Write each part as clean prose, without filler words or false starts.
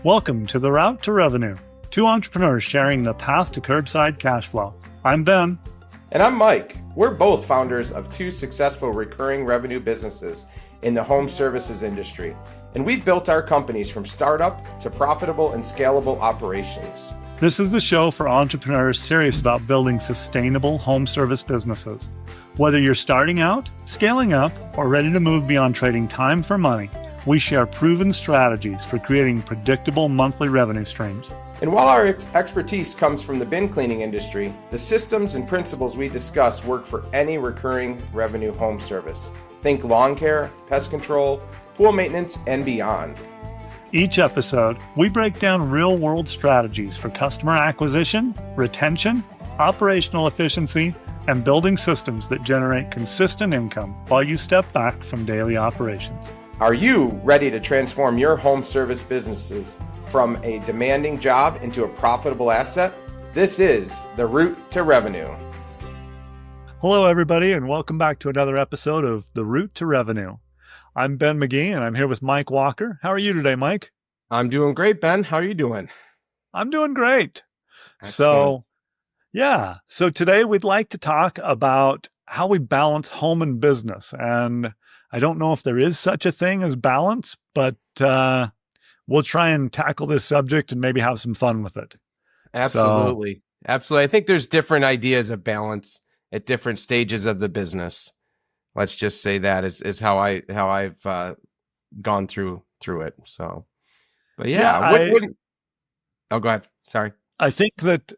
Welcome to The Route to Revenue, two entrepreneurs sharing the path to curbside cash flow. I'm Ben. And I'm Mike. We're both founders of two successful recurring revenue businesses in the home services industry, and we've built our companies from startup to profitable and scalable operations. This is the show for entrepreneurs serious about building sustainable home service businesses. Whether you're starting out, scaling up, or ready to move beyond trading time for money, we share proven strategies for creating predictable monthly revenue streams. And while our expertise comes from the bin cleaning industry, the systems and principles we discuss work for any recurring revenue home service. Think lawn care, pest control, pool maintenance, and beyond. Each episode, we break down real-world strategies for customer acquisition, retention, operational efficiency, and building systems that generate consistent income while you step back from daily operations. Are you ready to transform your home service businesses from a demanding job into a profitable asset? This is The Route to Revenue. Hello, everybody, and welcome back to another episode of The Route to Revenue. I'm Ben McGee, and I'm here with Mike Walker. How are you today, Mike? I'm doing great, Ben. How are you doing? I'm doing great. Excellent. So today we'd like to talk about how we balance home and business. And I don't know if there is such a thing as balance, but we'll try and tackle this subject and maybe have some fun with it. Absolutely. Absolutely. I think there's different ideas of balance at different stages of the business. Let's just say that is how I've gone through it. So, but oh, go ahead. Sorry. I think that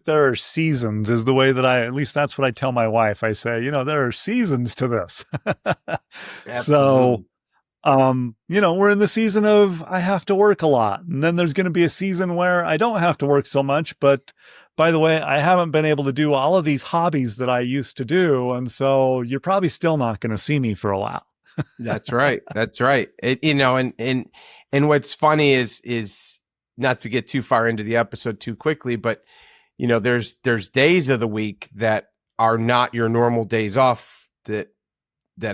there are seasons is the way that at least that's what I tell my wife. I say, there are seasons to this. So, we're in the season of I have to work a lot. And then there's going to be a season where I don't have to work so much. But by the way, I haven't been able to do all of these hobbies that I used to do. And so you're probably still not going to see me for a while. That's right. That's right. And what's funny is not to get too far into the episode too quickly, but there's days of the week that are not your normal days off that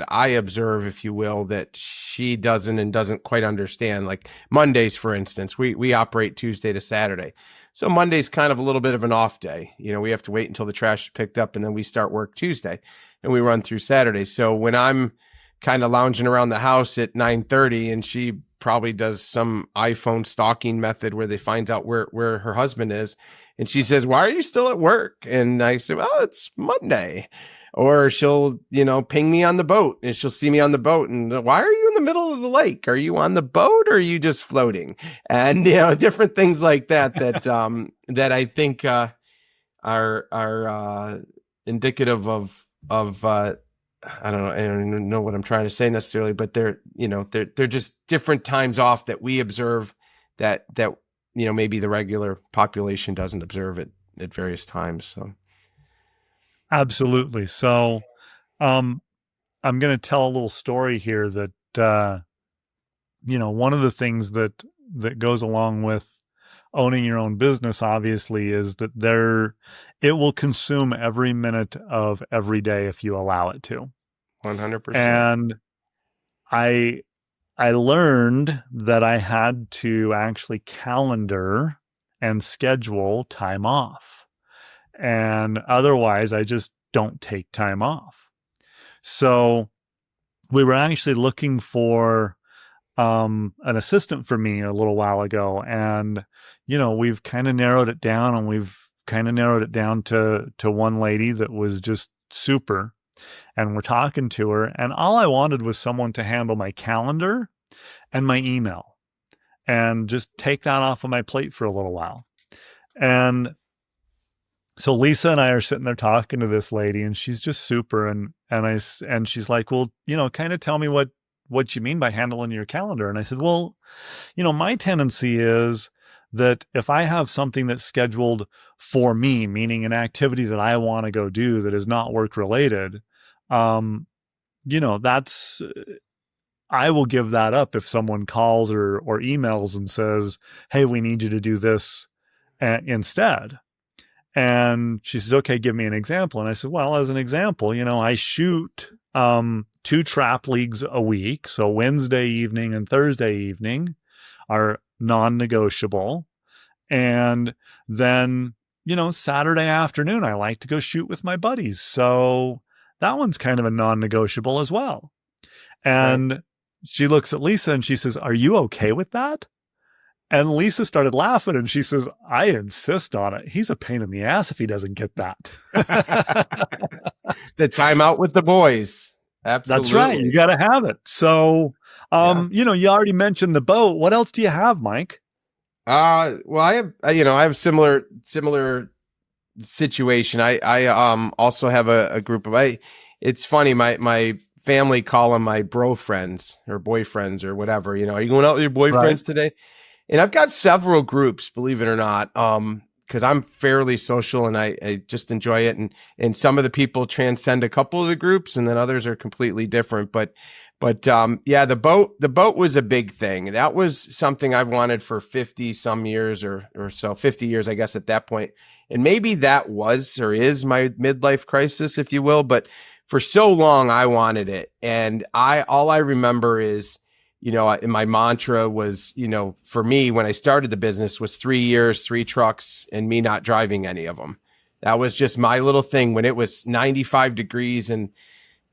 I observe, if you will, that she doesn't quite understand. Like Mondays, for instance, we operate Tuesday to Saturday. So Monday's kind of a little bit of an off day. We have to wait until the trash is picked up and then we start work Tuesday and we run through Saturday. So when I'm kind of lounging around the house at 9:30 and she probably does some iPhone stalking method where they find out where her husband is. And she says, "Why are you still at work?" And I say, "Well, it's Monday." Or she'll, ping me on the boat and she'll see me on the boat and "Why are you in the middle of the lake? Are you on the boat or are you just floating?" And, different things like that that I think, are indicative of, I don't know what I'm trying to say necessarily, but they're just different times off that we observe that maybe the regular population doesn't observe it at various times. So. Absolutely. So, I'm going to tell a little story here that, one of the things that goes along with owning your own business, obviously, is that it will consume every minute of every day if you allow it to. 100%. And I learned that I had to actually calendar and schedule time off. And otherwise, I just don't take time off. So we were actually looking for an assistant for me a little while ago. And, we've kind of narrowed it down to one lady that was just super. And we're talking to her. And all I wanted was someone to handle my calendar and my email and just take that off of my plate for a little while. And so Lisa and I are sitting there talking to this lady, and she's just super. And she's like, "Well, kind of tell me what you mean by handling your calendar." And I said, "Well, my tendency is that if I have something that's scheduled for me, meaning an activity that I want to go do that is not work related, that's I will give that up if someone calls or emails and says, 'Hey, we need you to do this instead.'" And she says, "Okay, give me an example." And I said, "Well, as an example, I shoot 2 trap leagues a week. So Wednesday evening and Thursday evening. are non-negotiable. And then, Saturday afternoon, I like to go shoot with my buddies. So that one's kind of a non-negotiable as well. Right. And she looks at Lisa and she says, "Are you okay with that?" And Lisa started laughing and she says, "I insist on it. He's a pain in the ass if he doesn't get that." The time out with the boys. That's right. You Absolutely. got to have it. So, Yeah. you already mentioned the boat. What else do you have, Mike? Well, I have similar situation. I also have a group of, it's funny. My family call them my bro friends or boyfriends or whatever. Are you going out with your Right. boyfriends today? And I've got several groups, believe it or not. Because I'm fairly social and I just enjoy it. And some of the people transcend a couple of the groups and then others are completely different. But yeah, the boat was a big thing. That was something I've wanted for 50 some years or so, 50 years, I guess, at that point. And maybe that was or is my midlife crisis, if you will. But for so long, I wanted it. And all I remember is, my mantra was, for me, when I started the business was 3 years, 3 trucks and me not driving any of them. That was just my little thing when it was 95 degrees and,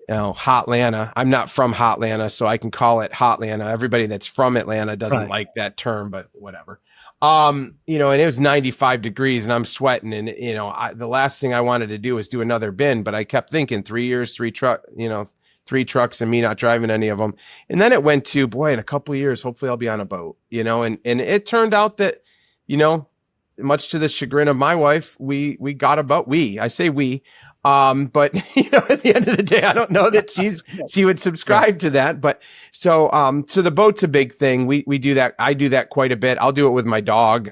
hot Atlanta. I'm not from hot Atlanta, so I can call it hot Atlanta. Everybody that's from Atlanta doesn't Right. like that term, but whatever. And it was 95 degrees and I'm sweating and, the last thing I wanted to do was do another bin, but I kept thinking 3 years, 3 trucks and me not driving any of them. And then it went to, boy, in a couple of years, hopefully I'll be on a boat, and it turned out that, much to the chagrin of my wife, we got a boat. I say we, but at the end of the day, I don't know that she would subscribe to that. But so the boat's a big thing. We do that. I do that quite a bit. I'll do it with my dog.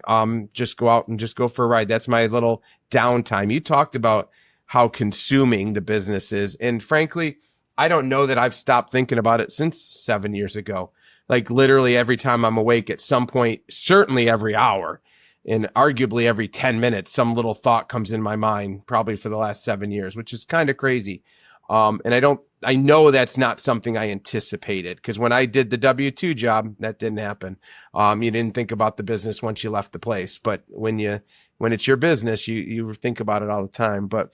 Just go out and just go for a ride. That's my little downtime. You talked about how consuming the business is. And frankly, I don't know that I've stopped thinking about it since 7 years ago. Like literally every time I'm awake at some point, certainly every hour and arguably every 10 minutes, some little thought comes in my mind, probably for the last 7 years, which is kind of crazy. And I know that's not something I anticipated because when I did the W-2 job, that didn't happen. You didn't think about the business once you left the place, but when it's your business, you think about it all the time. But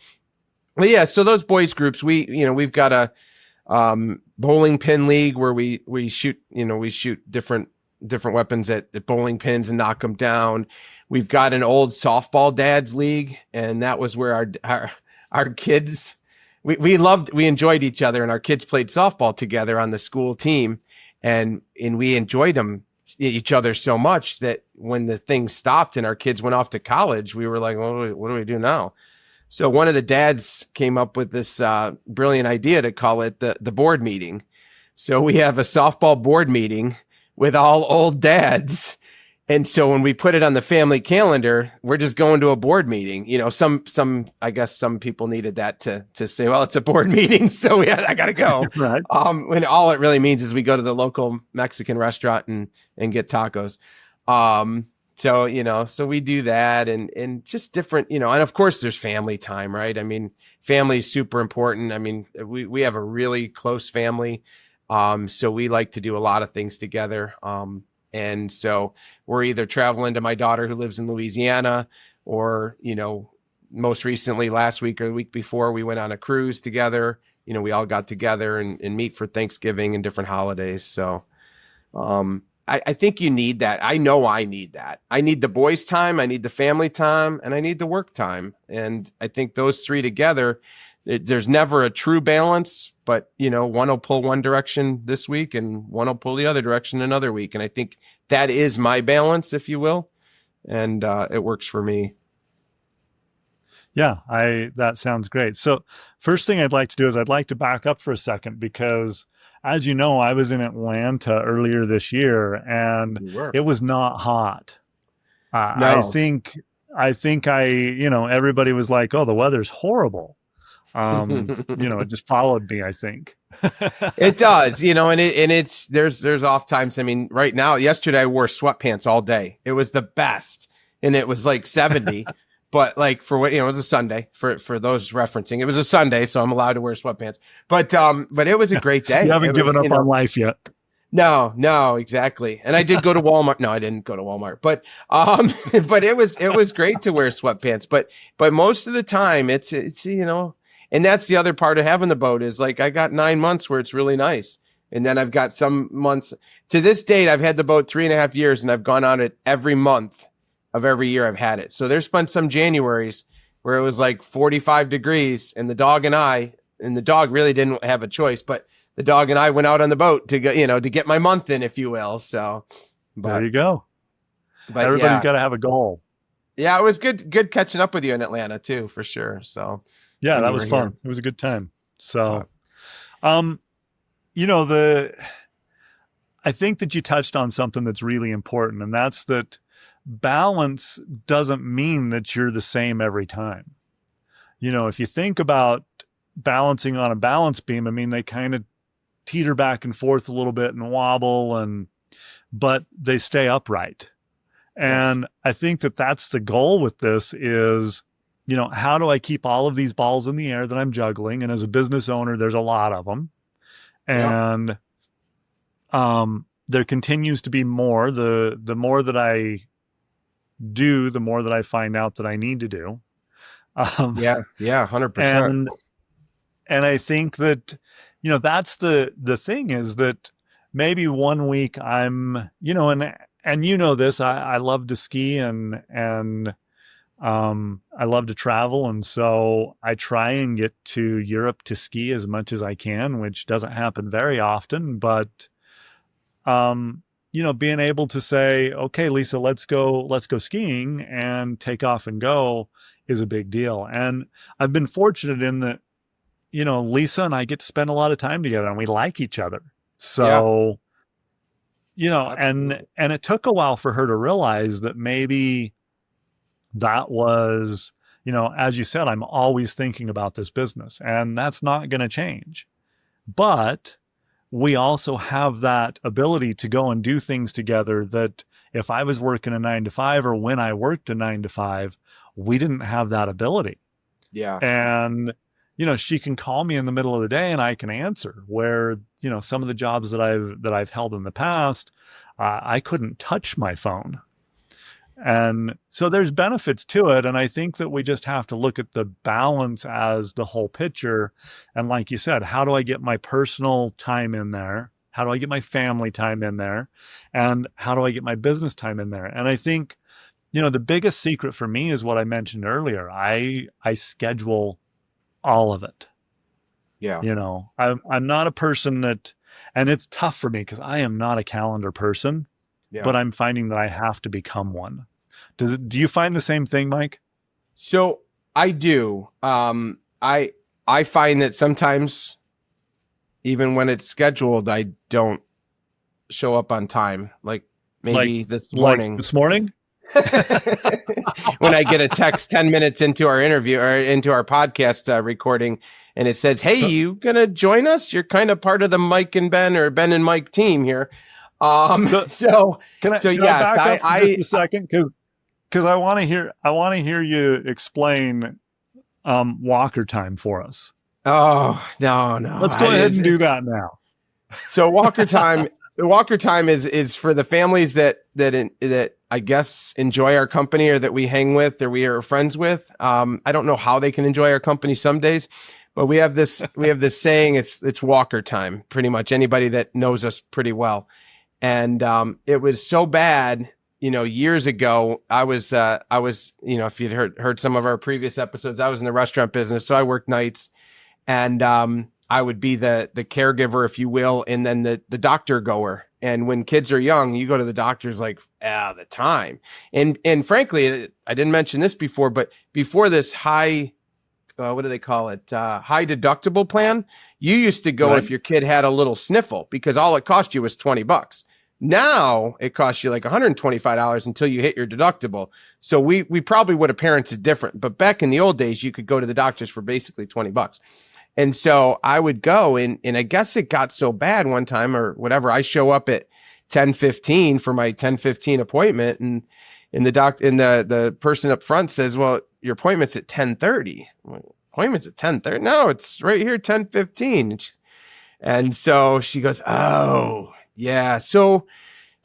yeah, so those boys groups, we've got a bowling pin league where we shoot different weapons at bowling pins and knock them down. We've got an old softball dads league, and that was where our kids, we enjoyed each other, and our kids played softball together on the school team, and we enjoyed each other so much that when the thing stopped and our kids went off to college, we were like, well, what do we do now? So one of the dads came up with this brilliant idea to call it the board meeting. So we have a softball board meeting with all old dads. And so when we put it on the family calendar, we're just going to a board meeting. I guess some people needed that to say, well, it's a board meeting. So I got to go. Right. When all it really means is we go to the local Mexican restaurant and get tacos. So we do that and just different, and of course there's family time, right? I mean, family is super important. I mean, we have a really close family. So we like to do a lot of things together. And so we're either traveling to my daughter who lives in Louisiana or, most recently last week or the week before we went on a cruise together. We all got together and meet for Thanksgiving and different holidays. So, I think you need that. I know I need that. I need the boys' time, I need the family time, and I need the work time. And I think those three together, there's never a true balance, but one will pull one direction this week and one will pull the other direction another week. And I think that is my balance, if you will. And it works for me. Yeah, that sounds great. So first thing I'd like to do is I'd like to back up for a second because as you know, I was in Atlanta earlier this year and You were. it was not hot. No. I think everybody was like, "Oh, the weather's horrible." It just followed me, I think. It does, and there's off times. I mean, right now, yesterday I wore sweatpants all day. It was the best. And it was like 70, but like for what, it was a Sunday for those referencing. It was a Sunday, so I'm allowed to wear sweatpants. But it was a great day. You haven't given up on life yet. No, exactly. And I did go to Walmart. No, I didn't go to Walmart, but but it was great to wear sweatpants. But most of the time, it's and that's the other part of having the boat is like I got 9 months where it's really nice, and then I've got some months. To this date, I've had the boat 3.5 years, and I've gone on it every month of every year I've had it. So there's been some Januaries where it was like 45 degrees, and the dog really didn't have a choice, but the dog and I went out on the boat to go, to get my month in, if you will. So, There you go. but Everybody's got to have a goal. yeah, it was good catching up with you in Atlanta too, for sure. So, Yeah, when that you was were fun. here. It was a good time. So, um, the I think that you touched on something that's really important, and that's that balance doesn't mean that you're the same every time. If you think about balancing on a balance beam, I mean, they kind of teeter back and forth a little bit and wobble, but they stay upright. Yes. And I think that that's the goal with this is, how do I keep all of these balls in the air that I'm juggling? And as a business owner, there's a lot of them. Yep. And there continues to be more. The more that I do, the more that I find out that I need to do. Yeah. 100%. And I think that, that's the thing is that maybe one week I'm, and this, I love to ski and I love to travel. And so I try and get to Europe to ski as much as I can, which doesn't happen very often, but, being able to say, okay, Lisa, let's go skiing and take off and go is a big deal. And I've been fortunate in that, Lisa and I get to spend a lot of time together and we like each other. So, Absolutely. and it took a while for her to realize that maybe that was, as you said, I'm always thinking about this business and that's not going to change. But we also have that ability to go and do things together that if I was working a 9 to 5 or when I worked a 9 to 5, we didn't have that ability. Yeah. And, she can call me in the middle of the day and I can answer where, some of the jobs that I've held in the past, I couldn't touch my phone. And so there's benefits to it. And I think that we just have to look at the balance as the whole picture. And like you said, how do I get my personal time in there? How do I get my family time in there? And how do I get my business time in there? And I think, the biggest secret for me is what I mentioned earlier. I schedule all of it. Yeah. I'm not a person that, and it's tough for me because I am not a calendar person, Yeah. but I'm finding that I have to become one. Do you find the same thing, Mike? So I do. I find that sometimes, even when it's scheduled, I don't show up on time. Like maybe this morning. Like this morning? When I get a text 10 minutes into our interview or into our podcast recording, and it says, "Hey, you gonna join us? You're kind of part of the Mike and Ben or Ben and Mike team here." So can I yes, back up for just a second because I want to hear you explain walker time for us. Oh no! Let's go ahead and do that now. So walker time. The walker time is for the families that I guess enjoy our company or that we hang with or we are friends with. I don't know how they can enjoy our company some days, but we have this saying. It's walker time. Pretty much anybody that knows us pretty well, and it was so bad. Years ago, I was if you'd heard some of our previous episodes, I was in the restaurant business, so I worked nights, and I would be the caregiver, if you will, and then the doctor goer. And when kids are young, you go to the doctors like the time. And frankly, I didn't mention this before, but before this high, what do they call it? High deductible plan. You used to go if your kid had a little sniffle because all it cost you was $20. Now it costs you like $125 until you hit your deductible. So we probably would have parented different, but back in the old days, you could go to the doctors for basically $20. And so I would go and I guess it got so bad one time or whatever. I show up at 10:15 for my 10:15 appointment and the person up front says, "Well, your appointment's at 10:30. Appointment's at 10:30. No, it's right here, 10:15. And so she goes, "Oh, Yeah. So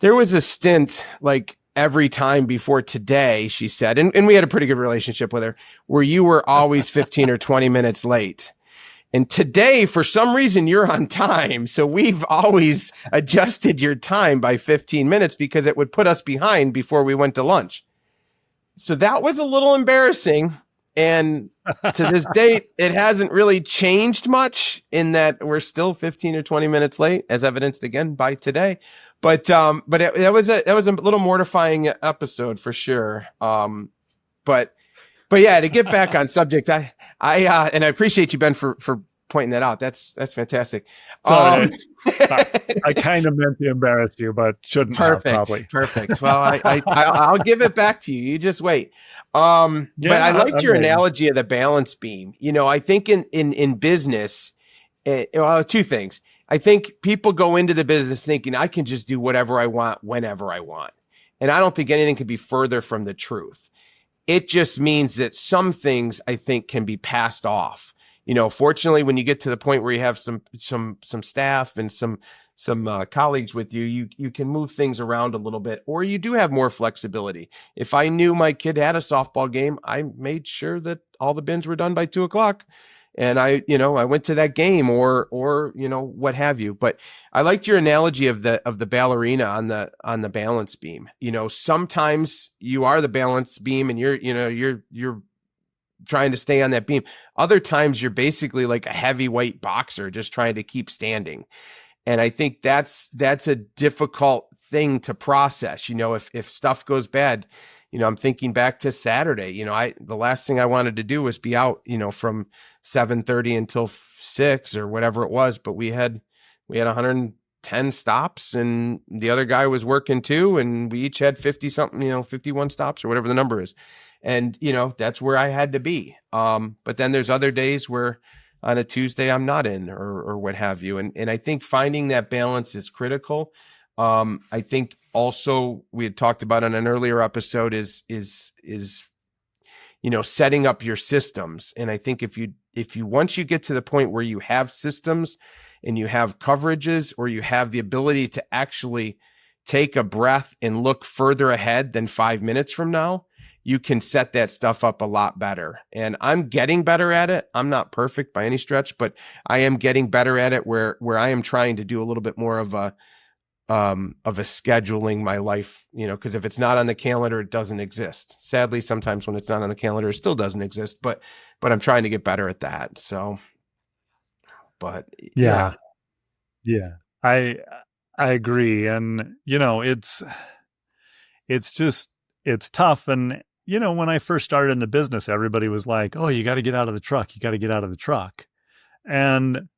there was a stint like every time before today, she said, and we had a pretty good relationship with her, where you were always 15 or 20 minutes late. And today, for some reason, you're on time. So we've always adjusted your time by 15 minutes because it would put us behind before we went to lunch. So that was a little embarrassing. And to this date, it hasn't really changed much in that we're still 15 or 20 minutes late, as evidenced again by today. But it was a little mortifying episode for sure. But yeah, to get back on subject, I and I appreciate you, Ben, for pointing that out. That's fantastic. Sorry, I kind of meant to embarrass you, but shouldn't have probably. Perfect. Well, I'll give it back to you. You just wait. But I liked your analogy of the balance beam. You know, I think in business, well, two things. I think people go into the business thinking I can just do whatever I want whenever I want, and I don't think anything could be further from the truth. It just means that some things I think can be passed off. You know, fortunately, when you get to the point where you have some staff and some colleagues with you, you can move things around a little bit, or you do have more flexibility. If I knew my kid had a softball game, I made sure that all the bins were done by 2:00. And I went to that game or what have you. But I liked your analogy of the ballerina on the balance beam. You know, sometimes you are the balance beam and you're trying to stay on that beam. Other times you're basically like a heavyweight boxer just trying to keep standing. And I think that's a difficult thing to process. You know, if stuff goes bad, I'm thinking back to Saturday. The last thing I wanted to do was be out, from 7:30 until 6 or whatever it was. But we had 110 stops, and the other guy was working too, and we each had 50 something, 51 stops or whatever the number is. And that's where I had to be. But then there's other days where on a Tuesday I'm not in or what have you. And I think finding that balance is critical. I think also we had talked about in an earlier episode is setting up your systems. And I think if you once you get to the point where you have systems and you have coverages, or you have the ability to actually take a breath and look further ahead than 5 minutes from now, you can set that stuff up a lot better. And I'm getting better at it. I'm not perfect by any stretch, but I am getting better at it where I am trying to do a little bit more of a scheduling my life, because if it's not on the calendar, it doesn't exist. Sadly, sometimes when it's not on the calendar, it still doesn't exist, but I'm trying to get better at that. So, but yeah. I agree. And, it's tough. And, when I first started in the business, everybody was like, oh, you got to get out of the truck. You got to get out of the truck. And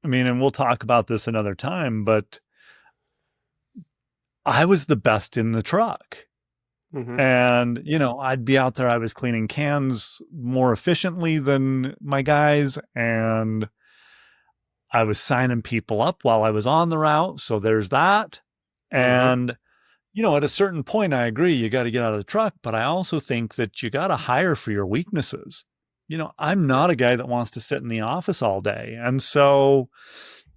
I mean, and we'll talk about this another time, but I was the best in the truck. Mm-hmm. And, I'd be out there. I was cleaning cans more efficiently than my guys. And I was signing people up while I was on the route. So there's that. Mm-hmm. And, at a certain point, I agree, you got to get out of the truck. But I also think that you got to hire for your weaknesses. I'm not a guy that wants to sit in the office all day. And so,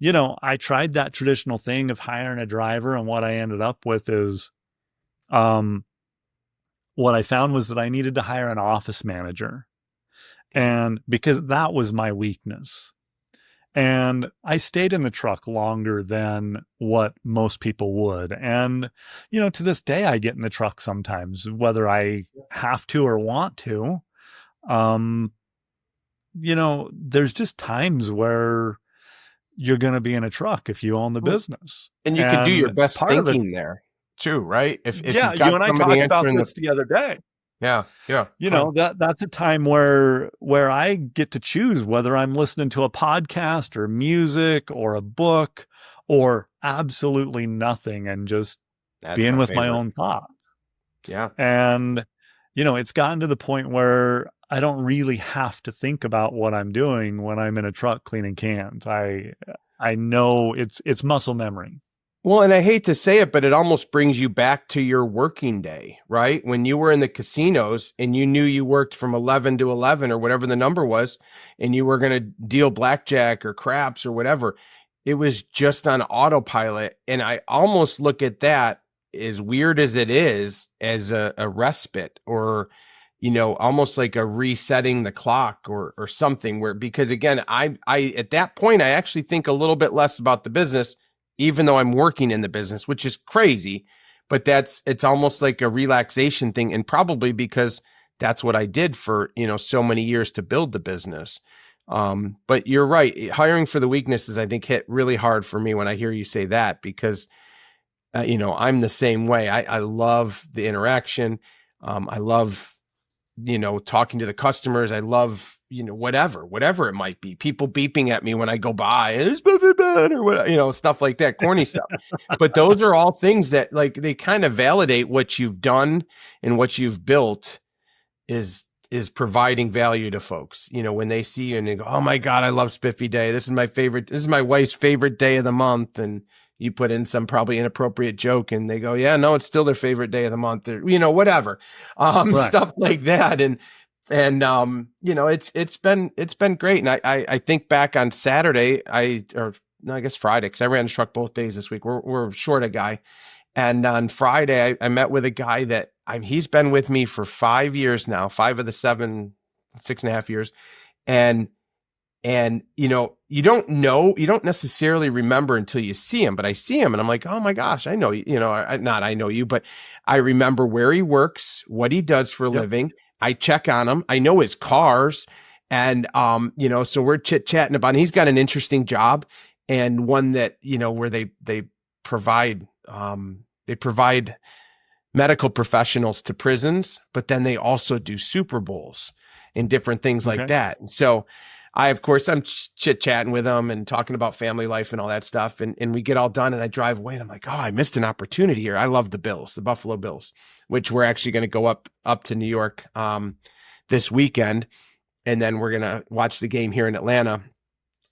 I tried that traditional thing of hiring a driver, and what I ended up with is, what I found was that I needed to hire an office manager, and because that was my weakness. And I stayed in the truck longer than what most people would. And, to this day, I get in the truck sometimes, whether I have to or want to. There's just times where you're going to be in a truck if you own the business. And you can do your best thinking there too, right? If you and I talked about this the other day. Yeah. That's a time where I get to choose whether I'm listening to a podcast or music or a book or absolutely nothing and just being with my own thoughts. Yeah. And, it's gotten to the point where I don't really have to think about what I'm doing when I'm in a truck cleaning cans. I know it's muscle memory. Well, and I hate to say it, but it almost brings you back to your working day, right? When you were in the casinos and you knew you worked from 11 to 11 or whatever the number was, and you were going to deal blackjack or craps or whatever, it was just on autopilot. And I almost look at that, as weird as it is, as a respite, or, almost like a resetting the clock, or something, where, because again, I, at that point, I actually think a little bit less about the business, even though I'm working in the business, which is crazy, but it's almost like a relaxation thing. And probably because that's what I did for, so many years to build the business. But you're right. Hiring for the weaknesses, I think, hit really hard for me when I hear you say that, because, I'm the same way. I love the interaction. I love, talking to the customers. I love, whatever it might be. People beeping at me when I go by, it's bad, or what, stuff like that, corny stuff. But those are all things that, like, they kind of validate what you've done and what you've built is providing value to folks. When they see you and they go, "Oh my God, I love Spiffy Day. This is my favorite. This is my wife's favorite day of the month." And you put in some probably inappropriate joke and they go, "Yeah, no, it's still their favorite day of the month," or, whatever, Right. stuff like that. And, it's been great. And I think back on Saturday, or no, I guess Friday, cause I ran the truck both days this week. We're short a guy. And on Friday, I met with a guy that he's been with me for 5 years now, 5 of the 7, 6.5 years. And, you don't necessarily remember until you see him, but I see him and I'm like, "Oh my gosh, I know you, not I know you, but I remember where he works, what he does for a Yep. living. I check on him. I know his cars." And, so we're chit chatting about, he's got an interesting job, and one that, where they provide, they provide medical professionals to prisons, but then they also do Super Bowls and different things like Okay. that. And so of course, I'm chit chatting with them and talking about family life and all that stuff. And we get all done and I drive away and I'm like, "Oh, I missed an opportunity here. I love the Bills, the Buffalo Bills," which we're actually going to go up to New York, this weekend. And then we're going to watch the game here in Atlanta,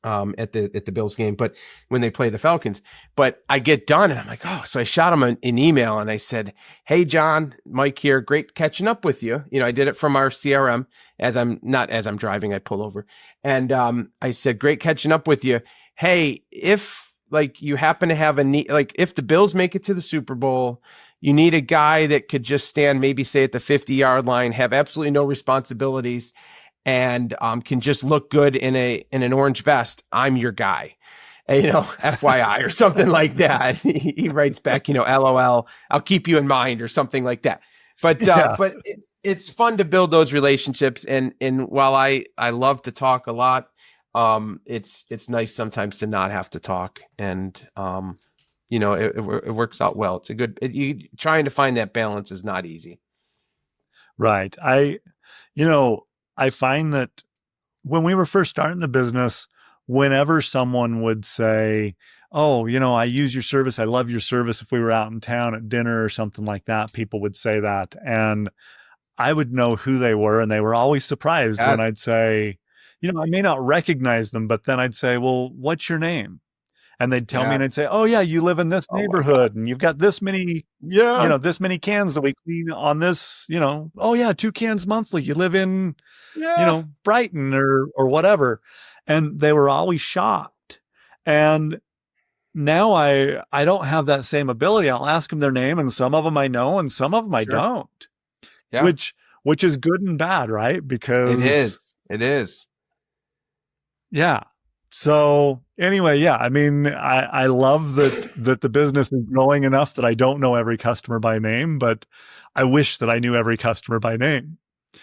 at the Bills game, but when they play the Falcons. But I get done and I'm like, "Oh," so I shot him an email and I said, "Hey, John, Mike here. Great catching up with you." I did it from our CRM. As I'm driving, I pull over and, I said, "Great catching up with you. Hey, if like you happen to have a need, like if the Bills make it to the Super Bowl, you need a guy that could just stand, maybe say at the 50-yard line, have absolutely no responsibilities, and, can just look good in an orange vest. I'm your guy." And, FYI or something like that. He writes back, "LOL, I'll keep you in mind," or something like that. But, Yeah. but it's fun to build those relationships. And while I love to talk a lot, it's nice sometimes to not have to talk. And, it works out well. It's a good, trying to find that balance is not easy. Right. I find that when we were first starting the business, whenever someone would say, "Oh, I use your service. I love your service." If we were out in town at dinner or something like that, people would say that. And I would know who they were. And they were always surprised when Yes. I'd say, I may not recognize them, but then I'd say, "Well, what's your name?" And they'd tell me and I'd Yes. say, "Oh yeah, you live in this Oh my God. neighborhood and you've got this many, Yeah. this many cans that we clean on this, oh yeah, 2 cans monthly. You live in, Yeah. Brighton or whatever." And they were always shocked. And now I don't have that same ability. I'll ask them their name and some of them I know and some of them I Sure. don't, Yeah. which is good and bad, right? It Because is. It is. yeah. So anyway, yeah, I mean, I love that the business is growing enough that I don't know every customer by name, but I wish that I knew every customer by name.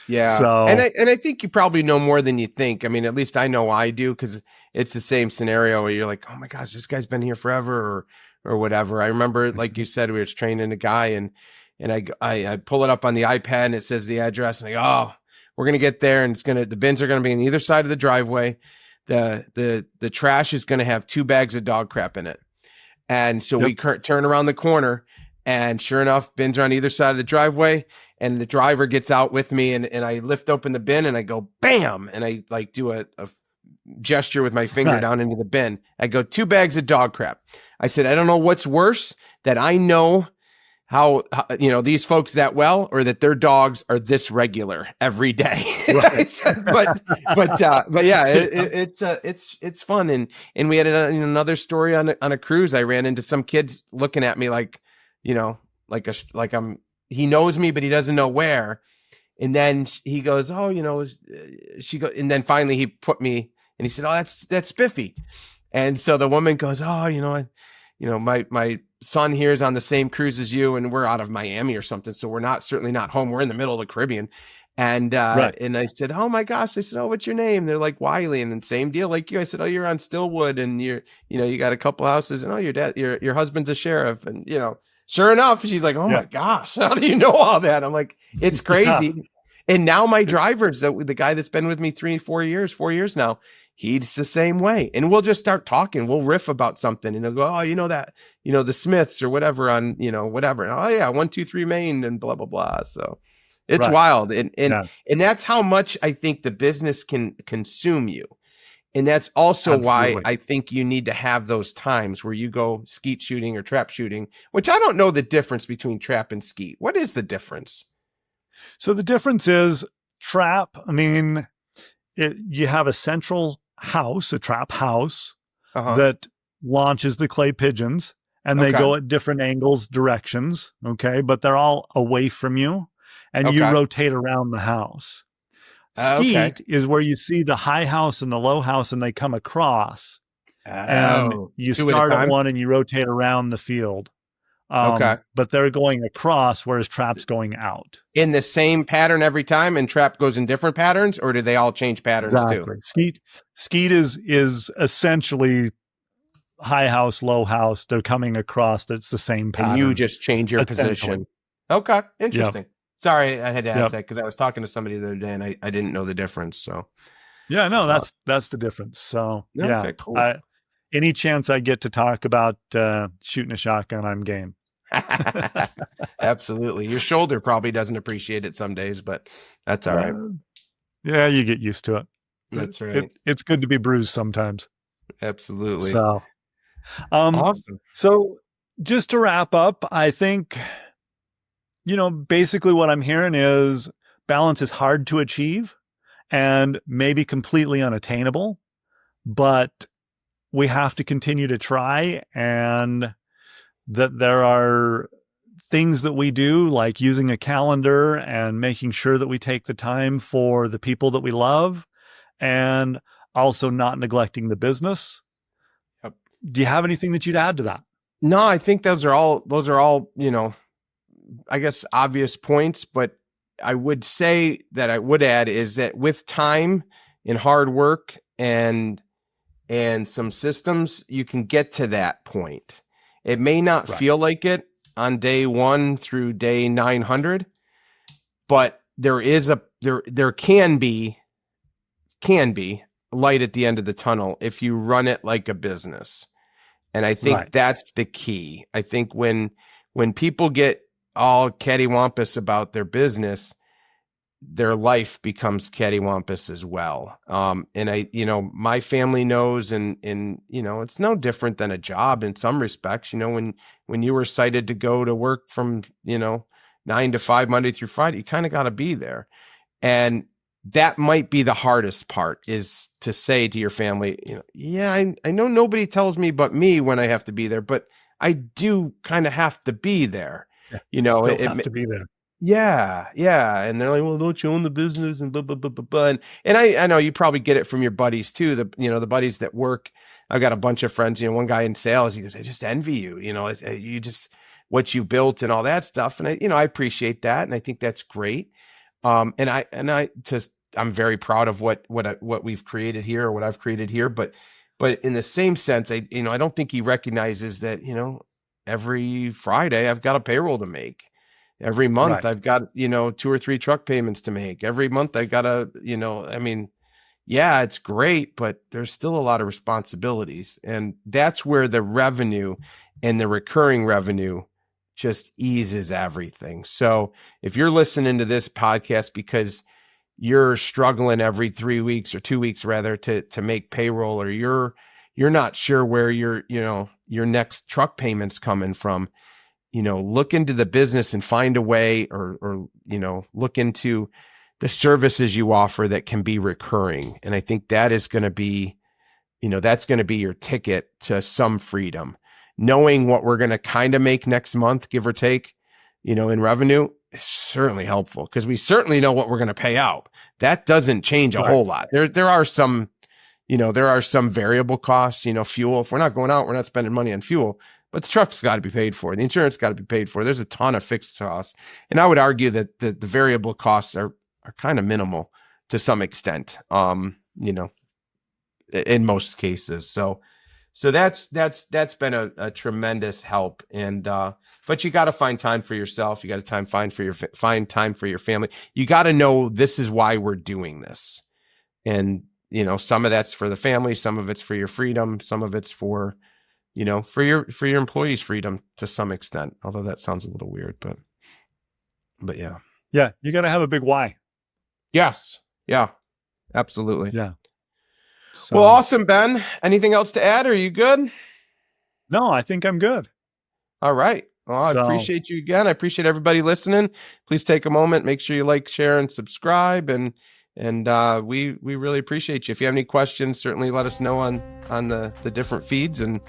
Yeah. And So I think you probably know more than you think. I mean, at least I know I do, because it's the same scenario where you're like, "Oh my gosh, this guy's been here forever," or whatever. I remember, like you said, we were training a guy and I pull it up on the iPad and it says the address and I go, "Oh, we're going to get there and the bins are going to be on either side of the driveway. The trash is going to have 2 bags of dog crap in it." And so yep. we turn around the corner and sure enough, bins are on either side of the driveway. And the driver gets out with me and I lift open the bin and I go, bam. And I like do a gesture with my finger Right. down into the bin. I go, 2 bags of dog crap. I said, "I don't know what's worse, that I know these folks that well, or that their dogs are this regular every day. Right. But yeah, it's fun. And we had another story on a cruise. I ran into some kids looking at me like, he knows me, but he doesn't know where. And then he goes, oh, and then finally he put me, and he said, oh, that's Spiffy. And so the woman goes, oh, my son here is on the same cruise as you, and we're out of Miami or something. So we're certainly not home. We're in the middle of the Caribbean. And, Right. and I said, oh my gosh. I said, oh, what's your name? They're like Wiley, and then same deal like you. I said, oh, you're on Stillwood, and you got a couple houses, and oh, your husband's a sheriff. And, sure enough, she's like, oh my gosh, how do you know all that? I'm like, it's crazy. Yeah. And now my drivers, the guy that's been with me 4 years now, he's the same way. And we'll just start talking. We'll riff about something, and he'll go, oh, the Smiths or whatever on, whatever. And, oh yeah, 123 Main and blah, blah, blah. So it's wild. And that's how much I think the business can consume you. And that's also why I think you need to have those times where you go skeet shooting or trap shooting, which I don't know the difference between trap and skeet. What is the difference? So the difference is trap. I mean, you have a central house, a trap house that launches the clay pigeons, and they go at different angles, directions. Okay. But they're all away from you, and you rotate around the house. Skeet is where you see the high house and the low house, and they come across, and you start at one and you rotate around the field. But they're going across, whereas trap's going out. In the same pattern every time, and trap goes in different patterns, or do they all change patterns too? Skeet is essentially high house, low house. They're coming across. It's the same pattern. And you just change your position. Okay, interesting. Yep. Sorry, I had to ask that because I was talking to somebody the other day, and I didn't know the difference. So, yeah, no, that's the difference. So, cool. Any chance I get to talk about shooting a shotgun, I'm game. Absolutely. Your shoulder probably doesn't appreciate it some days, but that's all right. Yeah, you get used to it. That's right. It's good to be bruised sometimes. Absolutely. So, awesome. So just to wrap up, I think, basically what I'm hearing is balance is hard to achieve and maybe completely unattainable, but we have to continue to try, and that there are things that we do, like using a calendar and making sure that we take the time for the people that we love, and also not neglecting the business. Yep. Do you have anything that you'd add to that? No, I think those are all, I guess obvious points, but I would say that I would add is that with time and hard work and some systems, you can get to that point. It may not feel like it on day 1 through day 900, but there can be light at the end of the tunnel if you run it like a business. And I think that's the key. I think when people get all cattywampus about their business, their life becomes cattywampus as well. And my family knows, and it's no different than a job in some respects. When you were cited to go to work from, 9 to 5, Monday through Friday, you kind of got to be there. And that might be the hardest part, is to say to your family, I know nobody tells me but me when I have to be there, but I do kind of have to be there. Still have to be there. Yeah. And they're like, well, don't you own the business and blah, blah, blah, blah, blah. And I know you probably get it from your buddies too. The buddies that work, I've got a bunch of friends, one guy in sales, he goes, I just envy you, you just, what you built and all that stuff. And I appreciate that. And I think that's great. I'm very proud of what we've created here, or what I've created here. But in the same sense, I don't think he recognizes that, every Friday I've got a payroll to make. Every month I've got, 2 or 3 truck payments to make. Every month I got to, it's great, but there's still a lot of responsibilities. And that's where the revenue and the recurring revenue just eases everything. So if you're listening to this podcast because you're struggling every 3 weeks or 2 weeks rather to make payroll, or you're not sure where your next truck payment's coming from, look into the business and find a way or look into the services you offer that can be recurring. And I think that is going to be, that's going to be your ticket to some freedom. Knowing what we're going to kind of make next month, give or take, in revenue is certainly helpful because we certainly know what we're going to pay out. That doesn't change a whole lot. There are some, variable costs, fuel. If we're not going out, we're not spending money on fuel, but the truck's got to be paid for. The insurance got to be paid for. There's a ton of fixed costs. And I would argue that the variable costs are kind of minimal to some extent, in most cases. So that's been a tremendous help. And, but you got to find time for yourself. You got to find time for your family. You got to know this is why we're doing this. And, some of that's for the family, some of it's for your freedom, some of it's for your employees' freedom to some extent. Although that sounds a little weird, but yeah. Yeah. You got to have a big why. Yes. Yeah, absolutely. Yeah. So, well, awesome, Ben. Anything else to add? Are you good? No, I think I'm good. All right. Well, I appreciate you again. I appreciate everybody listening. Please take a moment, make sure you like, share, and subscribe. And we really appreciate you. If you have any questions, certainly let us know on the different feeds, and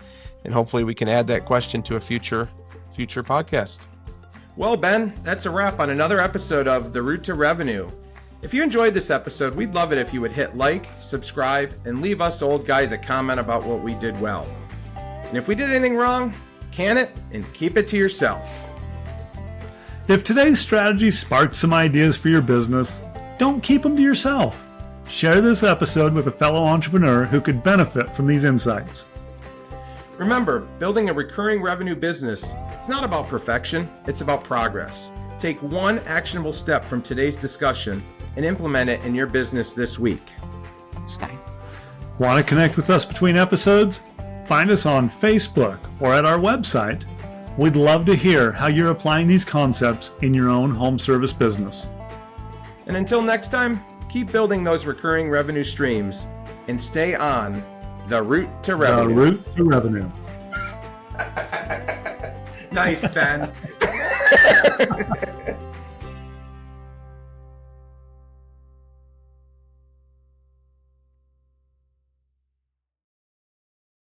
hopefully we can add that question to a future podcast. Well, Ben, that's a wrap on another episode of The Route to Revenue. If you enjoyed this episode, we'd love it if you would hit like, subscribe, and leave us old guys a comment about what we did well. And if we did anything wrong, can it and keep it to yourself. If today's strategy sparked some ideas for your business, don't keep them to yourself. Share this episode with a fellow entrepreneur who could benefit from these insights. Remember, building a recurring revenue business, it's not about perfection, it's about progress. Take one actionable step from today's discussion and implement it in your business this week. Want to connect with us between episodes? Find us on Facebook or at our website. We'd love to hear how you're applying these concepts in your own home service business. And until next time, keep building those recurring revenue streams and stay on the route to revenue. The route to revenue. Nice, Ben.